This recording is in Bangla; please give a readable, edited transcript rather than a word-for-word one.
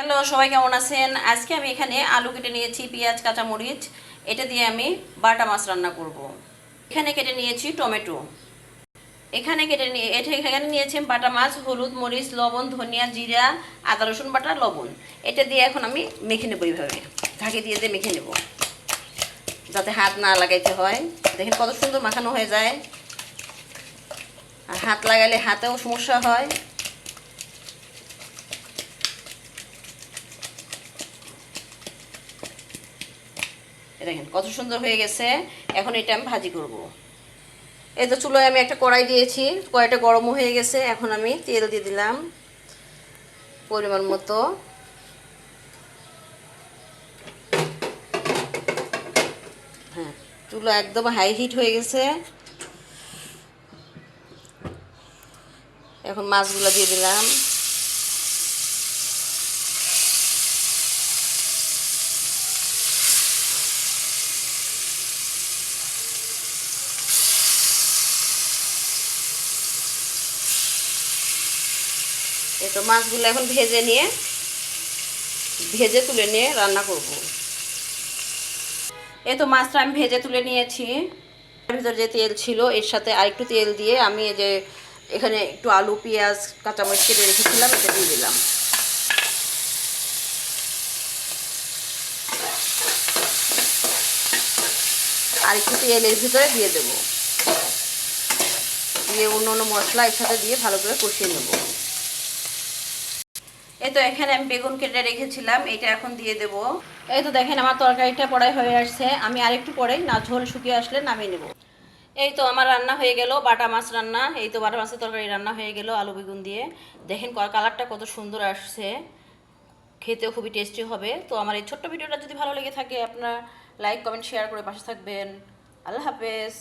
হ্যালো, সবাই কেমন আছেন? আজকে আমি এখানে আলু কেটে নিয়েছি, পেঁয়াজ, কাঁচামরিচ, এটা দিয়ে আমি বাটা মাছ রান্না করব। এখানে কেটে নিয়েছি টমেটো। এখানে নিয়েছি বাটা মাছ, হলুদ, মরিচ, লবণ, ধনিয়া, জিরা, আদা রসুন বাটা, লবণ। এটা দিয়ে এখন আমি মেখে নেবো, এইভাবে ঢাকি দিয়ে মেখে নেব, যাতে হাত না লাগাইতে হয়। দেখেন কত সুন্দর মাখানো হয়ে যায়। আর হাত লাগালে হাতেও সমস্যা হয়। দেখেন কত সুন্দর হয়ে গেছে। এখন এটা আমি ভাজি করব। এই তো চুলোয় আমি একটা কড়াই দিয়েছি, কড়াইটা গরম হয়ে গেছে। এখন আমি তেল দিয়ে দিলাম পরিমাণ মতো। হ্যাঁ, চুলো একদম হাই হিট হয়ে গেছে। এখন মাছগুলো দিয়ে দিলাম। এই তো মাছগুলো এখন ভেজে তুলে নিয়ে রান্না করব। এই তো মাছটা আমি ভেজে তুলে নিয়েছি। এর ভিতর যে তেল ছিল এর সাথে আরেকটু তেল দিয়ে আমি এই যে এখানে একটু আলু, পেঁয়াজ, কাঁচামরিচ কেটে রেখেছিলাম, এটা দিয়ে দিলাম। আর একটু তেল এর ভিতরে দিয়ে দেবো, দিয়ে অন্য মশলা এর সাথে দিয়ে ভালো করে কষিয়ে নেব। এই তো এখানে আমি বেগুন কেটে রেখেছিলাম, এটা এখন দিয়ে দেব। এই তো দেখেন আমার তরকারিটা পড়াই হয়ে আসছে। আমি আরেকটু পরেই না ঝোল শুকিয়ে আসলে নামিয়ে নেব। এই তো আমার রান্না হয়ে গেল, বাটা মাছ রান্না। এই তো বাটা মাছের তরকারি রান্না হয়ে গেল আলু বেগুন দিয়ে। দেখেন কালারটা কত সুন্দর আসছে, খেতেও খুবই টেস্টি হবে। তো আমার এই ছোট্ট ভিডিওটা যদি ভালো লেগে থাকে, আপনারা লাইক, কমেন্ট, শেয়ার করে পাশে থাকবেন। আল্লাহ হাফেজ।